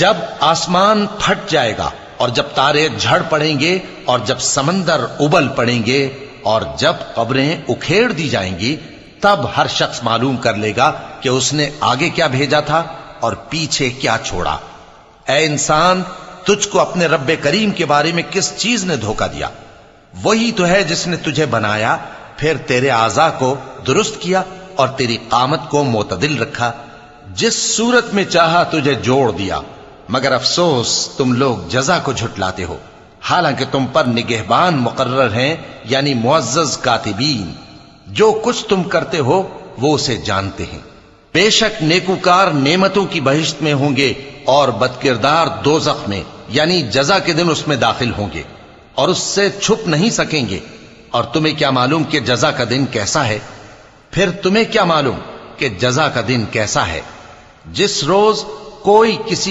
जब आसमान फट जाएगा और जब तारे झड़ पड़ेंगे और जब समंदर उबल पड़ेंगे और जब कब्रें उखेड़ दी जाएंगी, तब हर शख्स मालूम कर लेगा कि उसने आगे क्या भेजा था और पीछे क्या छोड़ा। ऐ इंसान, तुझको अपने रब्बे करीम के बारे में किस चीज ने धोखा दिया? वही तो है जिसने तुझे बनाया, फिर तेरे आज़ा को दुरुस्त किया और तेरी कामत को मोतदिल रखा, जिस सूरत में चाहा तुझे जोड़ दिया। मगर अफसोस तुम लोग जजा को झुटलाते हो, हालांकि तुम पर निगहबान मुकर्रर हैं, यानी मुअज़्ज़ज़ कातिबीन। जो कुछ तुम करते हो वो उसे जानते हैं। बेशक नेकूकार नेमतों की बहिश्त में होंगे और बदकिरदार दोज़ख में, यानी जजा के दिन उसमें दाखिल होंगे और उससे छुप नहीं सकेंगे। और तुम्हें क्या मालूम कि जजा का दिन कैसा है? फिर तुम्हें क्या मालूम कि जजा का दिन कैसा है? जिस रोज कोई किसी